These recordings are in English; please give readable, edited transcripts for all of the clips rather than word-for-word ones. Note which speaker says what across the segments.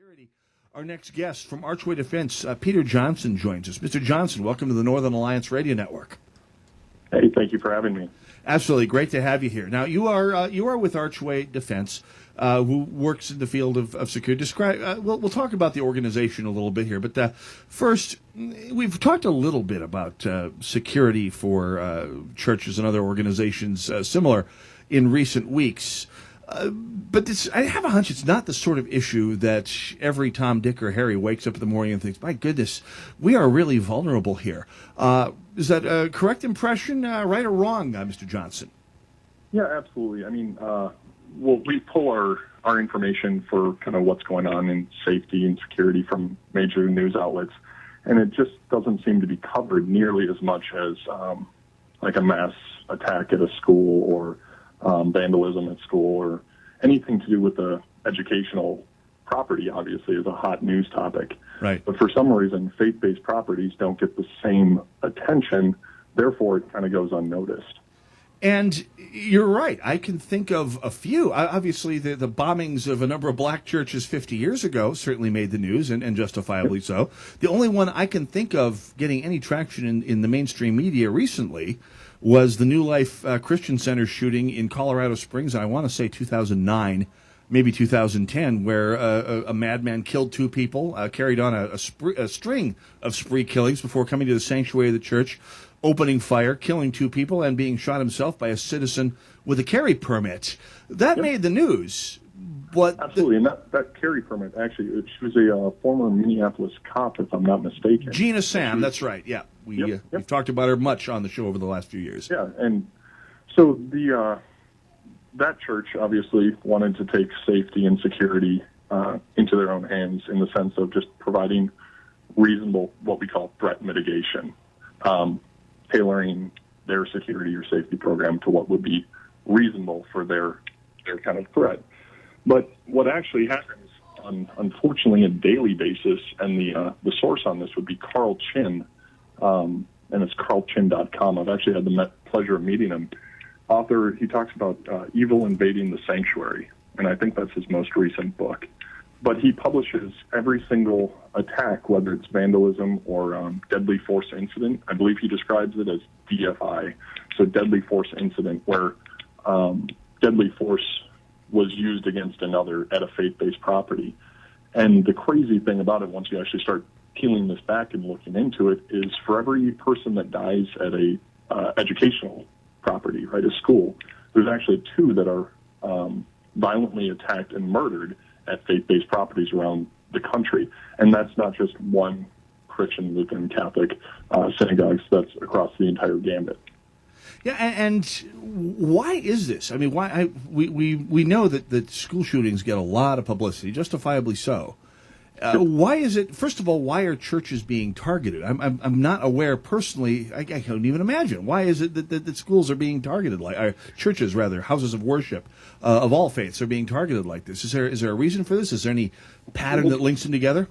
Speaker 1: Security. Our next guest from Archway Defense, Peter Johnson, joins us. Mr. Johnson, welcome to the Northern Alliance Radio Network.
Speaker 2: Hey, thank you for having me.
Speaker 1: Absolutely, great to have you here. Now, you are with Archway Defense, who works in the field of security. We'll talk about the organization a little bit here, but first, we've talked a little bit about security for churches and other organizations similar in recent weeks. But I have a hunch it's not the sort of issue that every Tom, Dick, or Harry wakes up in the morning and thinks, my goodness, we are really vulnerable here. Is that a correct impression, right or wrong, Mr. Johnson?
Speaker 2: Yeah, absolutely. I mean, we pull our information for kind of what's going on in safety and security from major news outlets, and it just doesn't seem to be covered nearly as much as like a mass attack at a school or vandalism at school or anything to do with the educational property. Obviously is a hot news topic.
Speaker 1: Right.
Speaker 2: But for some reason, faith-based properties don't get the same attention. Therefore, it kind of goes unnoticed.
Speaker 1: And you're right. I can think of a few. Obviously, the bombings of a number of black churches 50 years ago certainly made the news, and justifiably so. The only one I can think of getting any traction in the mainstream media recently was the New Life Christian Center shooting in Colorado Springs, I want to say 2009, maybe 2010, where a madman killed two people, carried on a string of spree killings before coming to the sanctuary of the church, opening fire, killing two people, and being shot himself by a citizen with a carry permit. That made the news. But
Speaker 2: absolutely, and that carry permit, actually, she was a former Minneapolis cop, if I'm not mistaken.
Speaker 1: Gina Sam, that's right, yeah. We've talked about her much on the show over the last few years.
Speaker 2: Yeah, and so that church obviously wanted to take safety and security into their own hands in the sense of just providing reasonable, what we call threat mitigation, tailoring their security or safety program to what would be reasonable for their kind of threat. But what actually happens unfortunately, a daily basis, and the source on this would be Carl Chin, and it's carlchin.com. I've actually had the pleasure of meeting him. Author, he talks about evil invading the sanctuary, and I think that's his most recent book. But he publishes every single attack, whether it's vandalism or deadly force incident. I believe he describes it as DFI, so deadly force incident, where deadly force was used against another at a faith-based property. And the crazy thing about it, once you actually start peeling this back and looking into it, is for every person that dies at a educational property, right, a school, there's actually two that are violently attacked and murdered at faith-based properties around the country. And that's not just one Christian, Lutheran, Catholic synagogues. That's across the entire gambit.
Speaker 1: Yeah, and why is this? I mean, we know that school shootings get a lot of publicity, justifiably so. Why is it? First of all, why are churches being targeted? I'm not aware personally. I can't even imagine. Why is it that schools are being targeted like churches, rather, houses of worship of all faiths are being targeted like this? Is there a reason for this? Is there any pattern that links them together?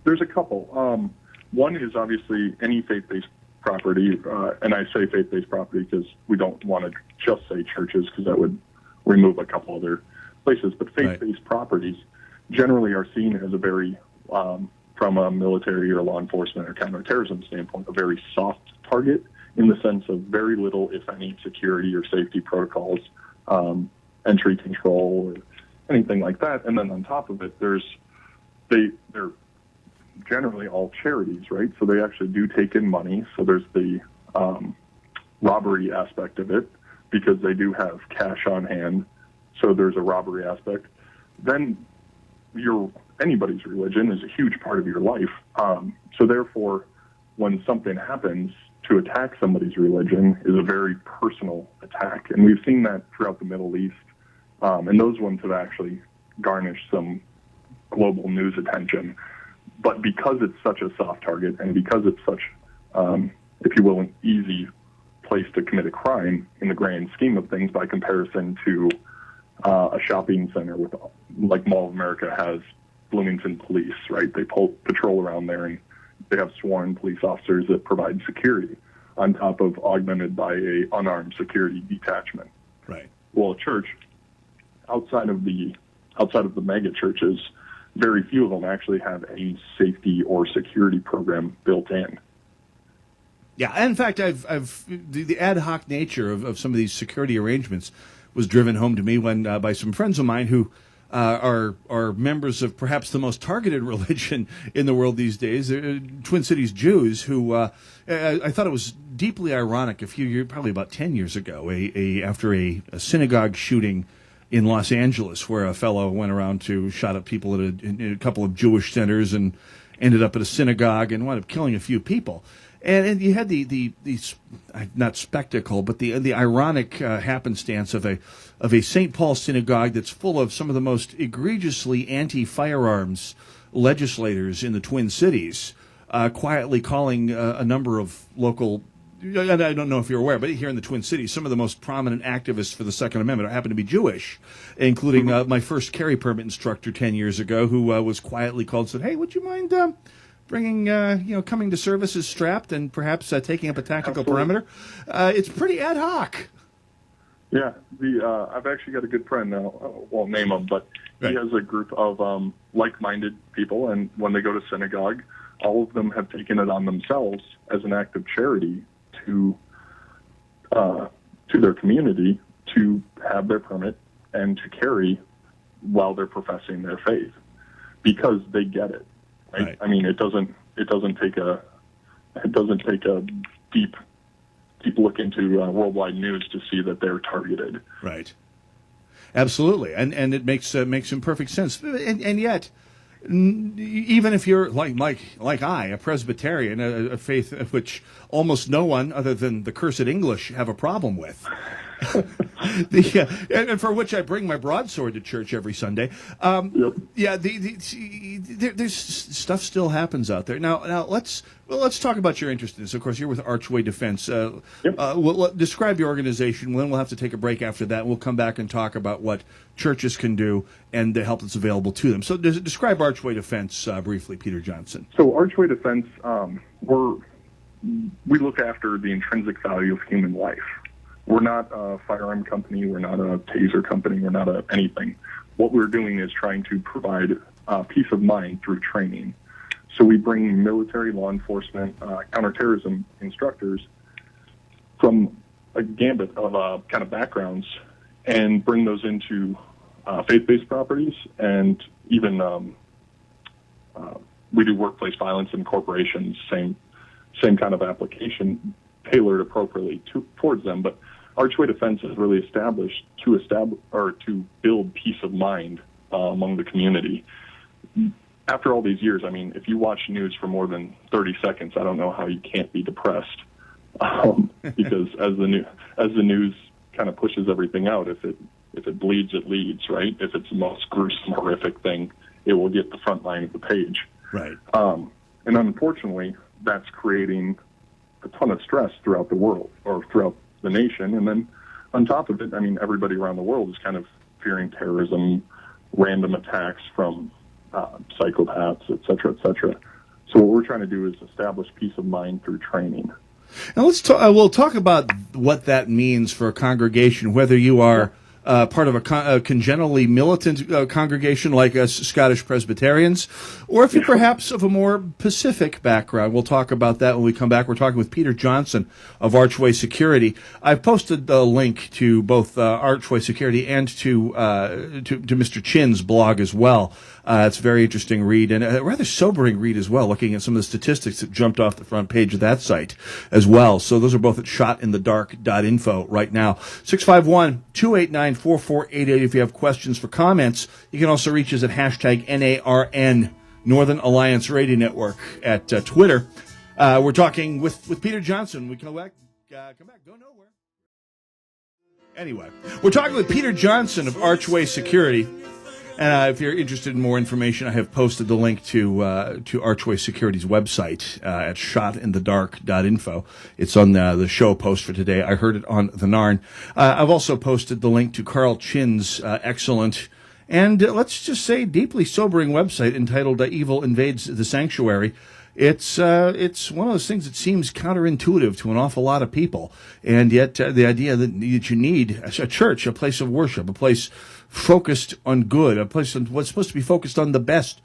Speaker 2: There's a couple. One is obviously any faith-based property, and I say faith-based property because we don't want to just say churches because that would remove a couple other places. But faith-based properties generally are seen as a very, from a military or law enforcement or counterterrorism standpoint, a very soft target in the sense of very little, if any, security or safety protocols, entry control, or anything like that. And then on top of it, they're generally all charities, right? So they actually do take in money. So there's the robbery aspect of it because they do have cash on hand. So there's a robbery aspect. Then anybody's religion is a huge part of your life. So therefore, when something happens, to attack somebody's religion is a very personal attack. And we've seen that throughout the Middle East. And those ones have actually garnished some global news attention. But because it's such a soft target and because it's such, if you will, an easy place to commit a crime in the grand scheme of things by comparison to a shopping center with, like Mall of America has Bloomington Police, right? They patrol around there and they have sworn police officers that provide security on top of augmented by a unarmed security detachment.
Speaker 1: Right.
Speaker 2: Well, a church outside of the mega churches, very few of them actually have a safety or security program built in.
Speaker 1: Yeah, in fact, the ad hoc nature of some of these security arrangements was driven home to me when by some friends of mine who are members of perhaps the most targeted religion in the world these days, Twin Cities Jews, who I thought it was deeply ironic a few years, probably about 10 years ago, after a synagogue shooting in Los Angeles, where a fellow went around to shot up people in a couple of Jewish centers and ended up at a synagogue and wound up killing a few people. And you had the not spectacle, but the ironic happenstance of a St. Paul synagogue that's full of some of the most egregiously anti-firearms legislators in the Twin Cities, quietly calling a number of local. I don't know if you're aware, but here in the Twin Cities, some of the most prominent activists for the Second Amendment happen to be Jewish, including my first carry permit instructor 10 years ago, who was quietly called and said, "Hey, would you mind bringing, coming to services strapped and perhaps taking up a tactical perimeter?" It's pretty ad hoc.
Speaker 2: Yeah, I've actually got a good friend now. I won't name him, but
Speaker 1: right.
Speaker 2: He has a group of like-minded people, and when they go to synagogue, all of them have taken it on themselves as an act of charity to their community to have their permit and to carry while they're professing their faith, because they get it. Right? I mean, it doesn't take a deep look into worldwide news to see that they're targeted.
Speaker 1: Right. Absolutely, and it makes some perfect sense, and yet, even if you're like I, a Presbyterian, a faith which almost no one other than the cursed English have a problem with. And for which I bring my broadsword to church every Sunday.
Speaker 2: Yep.
Speaker 1: Yeah, there's stuff still happens out there. Now let's talk about your interest in this. Of course, you're with Archway Defense. Describe your organization. Then we'll have to take a break after that. We'll come back and talk about what churches can do and the help that's available to them. So describe Archway Defense briefly, Peter Johnson.
Speaker 2: So Archway Defense, we look after the intrinsic value of human life. We're not a firearm company. We're not a taser company. We're not anything. What we're doing is trying to provide peace of mind through training. So we bring military, law enforcement, counterterrorism instructors from a gambit of kind of backgrounds and bring those into faith-based properties, and even we do workplace violence in corporations, same kind of application, tailored appropriately towards them. But Archway Defense is really established to build peace of mind among the community. After all these years, I mean, if you watch news for more than 30 seconds, I don't know how you can't be depressed, because as the news kind of pushes everything out, if it bleeds, it leads, right? If it's the most gruesome, horrific thing, it will get the front line of the page.
Speaker 1: Right.
Speaker 2: And unfortunately, that's creating a ton of stress throughout the world, or throughout the nation. And then on top of it, I mean, everybody around the world is kind of fearing terrorism, random attacks from psychopaths, et cetera, et cetera. So what we're trying to do is establish peace of mind through training.
Speaker 1: Now we'll talk about what that means for a congregation, whether you are part of a congenitally militant congregation like us Scottish Presbyterians, or if you're perhaps of a more Pacific background. We'll talk about that when we come back. We're talking with Peter Johnson of Archway Security. I've posted the link to both Archway Security and to Mr. Chin's blog as well. It's a very interesting read, and a rather sobering read as well, looking at some of the statistics that jumped off the front page of that site as well. So those are both at shotinthedark.info right now. 651-289-4488 if you have questions for comments. You can also reach us at hashtag NARN, Northern Alliance Radio Network, at Twitter. We're talking with Peter Johnson. We come back, go nowhere. Anyway, we're talking with Peter Johnson of Archway Security. And if you're interested in more information, I have posted the link to Archway Security's website at shotinthedark.info. It's on the show post for today. I heard it on the NARN. I've also posted the link to Carl Chin's excellent and, let's just say, deeply sobering website entitled Evil Invades the Sanctuary. It's one of those things that seems counterintuitive to an awful lot of people, and yet the idea that you need a church, a place of worship, a place focused on good, a place what's supposed to be focused on the best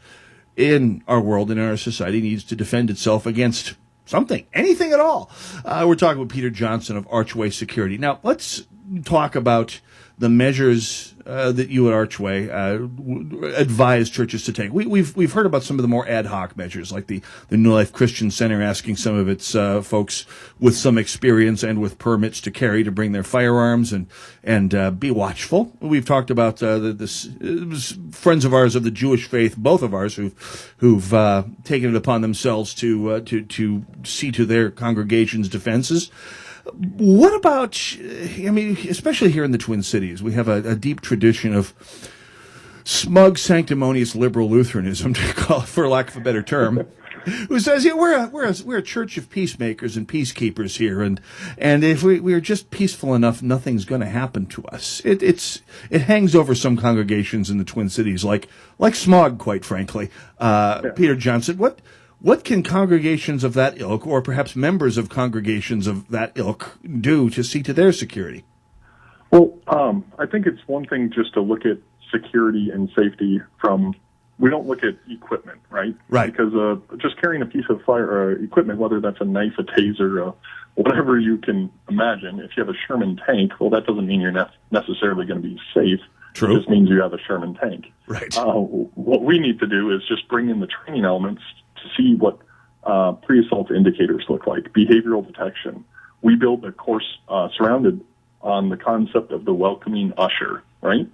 Speaker 1: in our world and in our society, needs to defend itself against something, anything at all. We're talking with Peter Johnson of Archway Security. Now, let's talk about the measures that you at Archway advise churches to take. We've heard about some of the more ad hoc measures, like the New Life Christian Center asking some of its folks with some experience and with permits to carry to bring their firearms and be watchful. We've talked about friends of ours of the Jewish faith, both of ours, who've taken it upon themselves to see to their congregations' defenses. What about, especially here in the Twin Cities, we have a deep tradition of smug, sanctimonious liberal Lutheranism, to call it, for lack of a better term, who says, we're a church of peacemakers and peacekeepers here, and if we're just peaceful enough, nothing's going to happen to us. It hangs over some congregations in the Twin Cities, like smog, quite frankly. Peter Johnson, what can congregations of that ilk, or perhaps members of congregations of that ilk, do to see to their security?
Speaker 2: Well, I think it's one thing just to look at security and safety we don't look at equipment, right?
Speaker 1: Right.
Speaker 2: Because just carrying a piece of fire equipment, whether that's a knife, a taser, whatever you can imagine, if you have a Sherman tank, well, that doesn't mean you're necessarily going to be safe.
Speaker 1: True.
Speaker 2: It just means you have a Sherman tank.
Speaker 1: Right.
Speaker 2: What we need to do is just bring in the training elements to see what pre-assault indicators look like, behavioral detection. We build a course surrounded on the concept of the welcoming usher, right?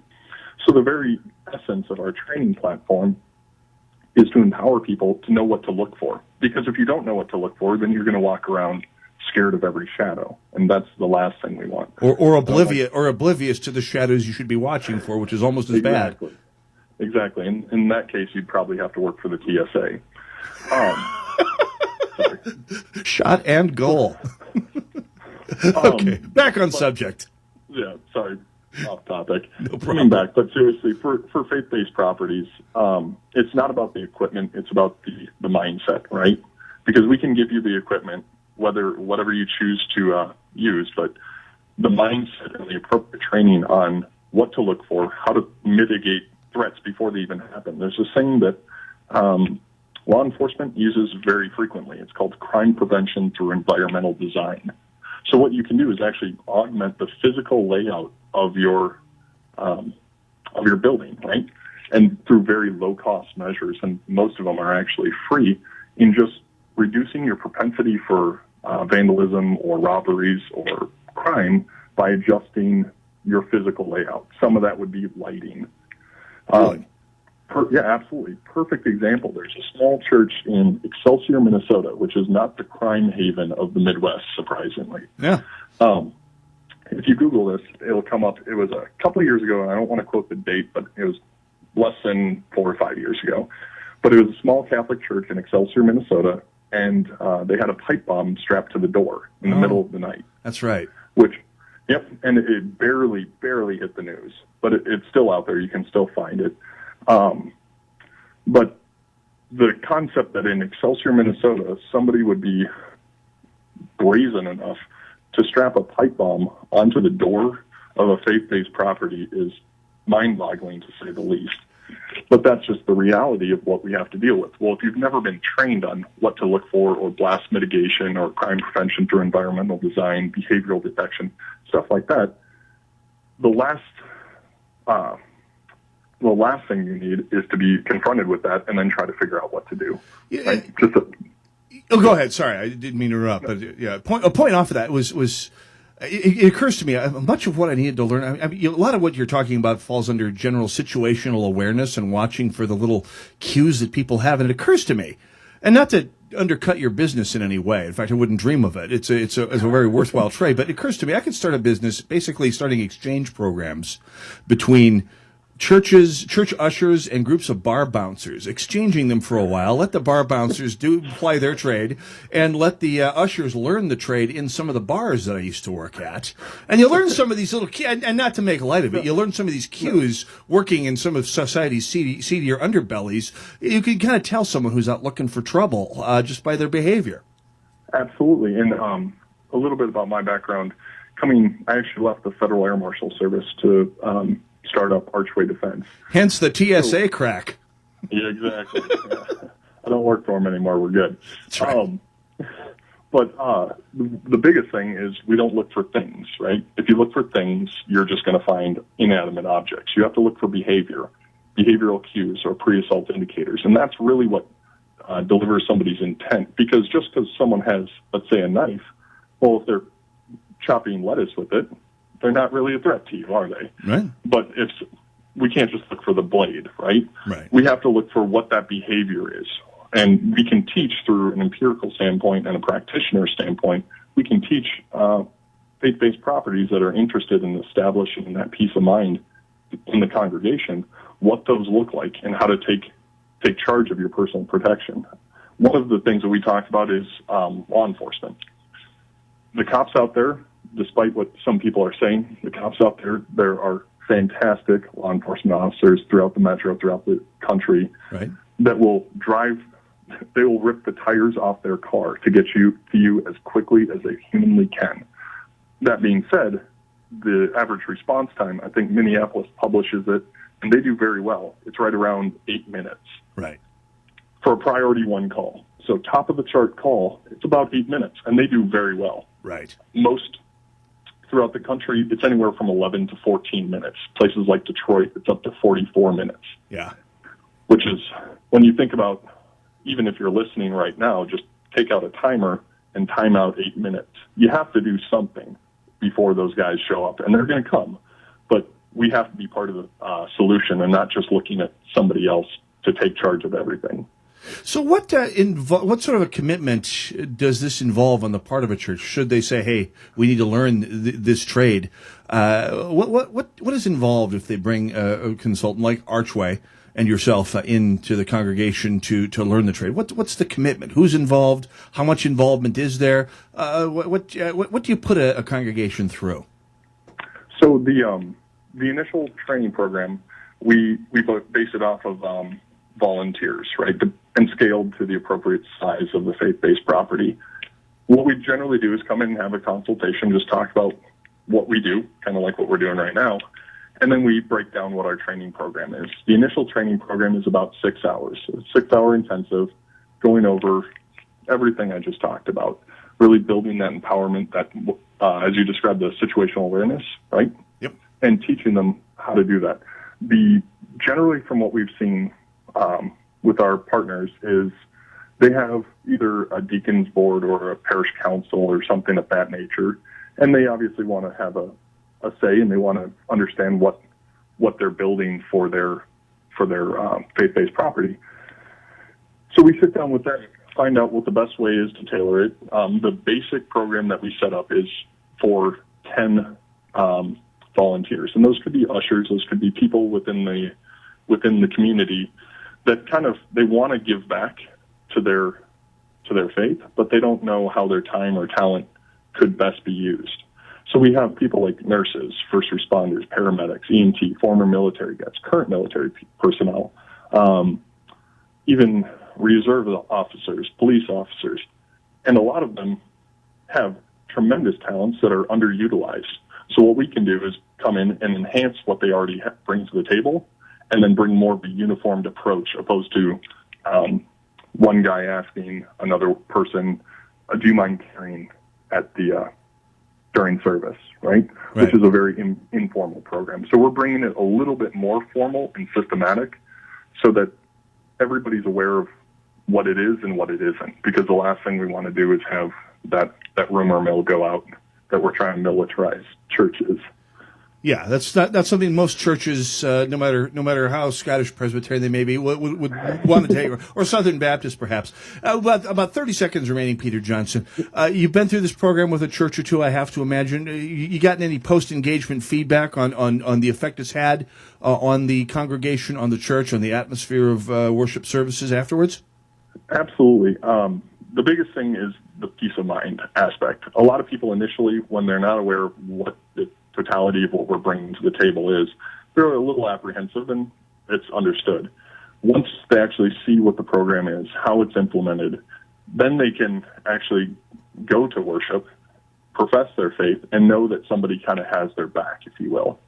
Speaker 2: So the very essence of our training platform is to empower people to know what to look for. Because if you don't know what to look for, then you're going to walk around scared of every shadow, and that's the last thing we want.
Speaker 1: Or oblivious to the shadows you should be watching for, which is almost as bad.
Speaker 2: Exactly. In that case, you'd probably have to work for the TSA.
Speaker 1: Shot and goal. Okay, back on subject.
Speaker 2: Yeah, sorry, off topic.
Speaker 1: No problem.
Speaker 2: Coming back, but seriously, for faith-based properties, it's not about the equipment; it's about the mindset, right? Because we can give you the equipment, whatever you choose to use, but the mindset and the appropriate training on what to look for, how to mitigate threats before they even happen. There's this thing that law enforcement uses very frequently. It's called crime prevention through environmental design. So what you can do is actually augment the physical layout of your building, right? And through very low-cost measures, and most of them are actually free, in just reducing your propensity for vandalism or robberies or crime by adjusting your physical layout. Some of that would be lighting. Yeah, absolutely. Perfect example. There's a small church in Excelsior, Minnesota, which is not the crime haven of the Midwest, surprisingly.
Speaker 1: Yeah.
Speaker 2: If you Google this, it'll come up. It was a couple of years ago, and I don't want to quote the date, but it was less than 4 or 5 years ago. But it was a small Catholic church in Excelsior, Minnesota, and they had a pipe bomb strapped to the door in the middle of the night.
Speaker 1: That's right.
Speaker 2: And it barely hit the news, but it's still out there. You can still find it. But the concept that in Excelsior, Minnesota, somebody would be brazen enough to strap a pipe bomb onto the door of a faith-based property is mind-boggling, to say the least. But that's just the reality of what we have to deal with. Well, if you've never been trained on what to look for, or blast mitigation, or crime prevention through environmental design, behavioral detection, stuff like that, the last thing you need is to be confronted with that and then try to figure out what to do.
Speaker 1: Yeah,
Speaker 2: right?
Speaker 1: Go ahead. Sorry, I didn't mean to interrupt. But yeah, a point off of that was it occurs to me much of what I needed to learn. A lot of what you're talking about falls under general situational awareness and watching for the little cues that people have. And it occurs to me, and not to undercut your business in any way. In fact, I wouldn't dream of it. It's a very worthwhile trade. But it occurs to me, I could start a business basically starting exchange programs between church ushers and groups of bar bouncers, exchanging them for a while. Let the bar bouncers ply their trade, and let the ushers learn the trade in some of the bars that I used to work at. And you learn some of these little, and not to make light of it, you learn some of these cues working in some of society's seedier underbellies. You can kind of tell someone who's out looking for trouble just by their behavior.
Speaker 2: Absolutely. And a little bit about my background. I actually left the Federal Air Marshal Service to start up Archway Defense.
Speaker 1: Hence the TSA crack.
Speaker 2: Yeah, exactly. Yeah. I don't work for them anymore. We're good.
Speaker 1: That's right.
Speaker 2: But the biggest thing is we don't look for things, right? If you look for things, you're just going to find inanimate objects. You have to look for behavioral cues or pre-assault indicators. And that's really what delivers somebody's intent. Because just because someone has, let's say, a knife, well, if they're chopping lettuce with it, they're not really a threat to you, are they?
Speaker 1: Right.
Speaker 2: But if we can't just look for the blade, right?
Speaker 1: Right.
Speaker 2: We have to look for what that behavior is. And we can teach through an empirical standpoint and a practitioner standpoint. We can teach faith-based properties that are interested in establishing that peace of mind in the congregation, what those look like and how to take charge of your personal protection. One of the things that we talked about is law enforcement. The cops out there, despite what some people are saying, the cops out there are fantastic law enforcement officers throughout the metro, throughout the country,
Speaker 1: right,
Speaker 2: that will they will rip the tires off their car to get to you as quickly as they humanly can. That being said, the average response time, I think Minneapolis publishes it, and they do very well. It's right around 8 minutes.
Speaker 1: Right.
Speaker 2: For a priority one call. So top of the chart call, it's about 8 minutes, and they do very well.
Speaker 1: Right.
Speaker 2: Most throughout the country, it's anywhere from 11 to 14 minutes. Places like Detroit, it's up to 44 minutes.
Speaker 1: Yeah.
Speaker 2: Which is, when you think about, even if you're listening right now, just take out a timer and time out 8 minutes. You have to do something before those guys show up, and they're going to come. But we have to be part of the solution and not just looking at somebody else to take charge of everything.
Speaker 1: So what sort of a commitment does this involve on the part of a church? Should they say, "Hey, we need to learn this trade"? What is involved if they bring a consultant like Archway and yourself into the congregation to learn the trade? What's the commitment? Who's involved? How much involvement is there? What do you put a congregation through?
Speaker 2: So the initial training program, we base it off of volunteers, right, and scaled to the appropriate size of the faith-based property. What we generally do is come in and have a consultation, just talk about what we do, kind of like what we're doing right now, and then we break down what our training program is. The initial training program is about 6 hours, so 6-hour intensive, going over everything I just talked about, really building that empowerment, that, as you described, the situational awareness, right?
Speaker 1: Yep.
Speaker 2: And teaching them how to do that. Generally, from what we've seen with our partners, is they have either a deacon's board or a parish council or something of that nature, and they obviously want to have a say, and they want to understand what they're building for their faith-based property. So we sit down with them, find out what the best way is to tailor it. The basic program that we set up is for 10 volunteers, and those could be ushers, those could be people within the community that they want to give back to their faith, but they don't know how their time or talent could best be used. So we have people like nurses, first responders, paramedics, EMT, former military guys, current military personnel, even reserve officers, police officers, and a lot of them have tremendous talents that are underutilized. So what we can do is come in and enhance what they already bring to the table, and then bring more of a uniformed approach, opposed to one guy asking another person, "Do you mind carrying at the during service?" Right? Which is a very informal program. So we're bringing it a little bit more formal and systematic, so that everybody's aware of what it is and what it isn't. Because the last thing we want to do is have that rumor mill go out that we're trying to militarize churches.
Speaker 1: Yeah, that's something most churches, no matter how Scottish Presbyterian they may be, would want to take, or Southern Baptist perhaps. About 30 seconds remaining, Peter Johnson. You've been through this program with a church or two, I have to imagine. You gotten any post-engagement feedback on the effect it's had on the congregation, on the church, on the atmosphere of worship services afterwards?
Speaker 2: Absolutely. The biggest thing is the peace of mind aspect. A lot of people initially, when they're not aware of what the totality of what we're bringing to the table is, they're a little apprehensive, and it's understood. Once they actually see what the program is, how it's implemented, then they can actually go to worship, profess their faith, and know that somebody kind of has their back, if you will.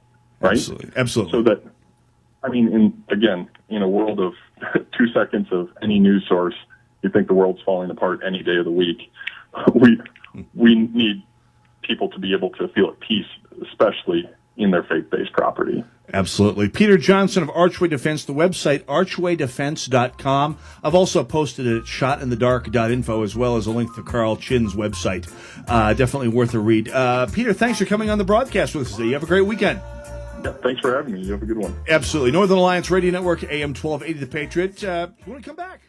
Speaker 2: right?
Speaker 1: Absolutely.
Speaker 2: So that, I mean, in a world of 2 seconds of any news source, you think the world's falling apart any day of the week. We need people to be able to feel at peace, especially in their faith-based property.
Speaker 1: Absolutely. Peter Johnson of Archway Defense, the website archwaydefense.com. I've also posted it at shotinthedark.info as well as a link to Carl Chinn's website. Definitely worth a read. Peter, thanks for coming on the broadcast with us today. You have a great weekend.
Speaker 2: Yeah, thanks for having me. You have a good one.
Speaker 1: Absolutely. Northern Alliance Radio Network, AM1280 the Patriot. When we come back.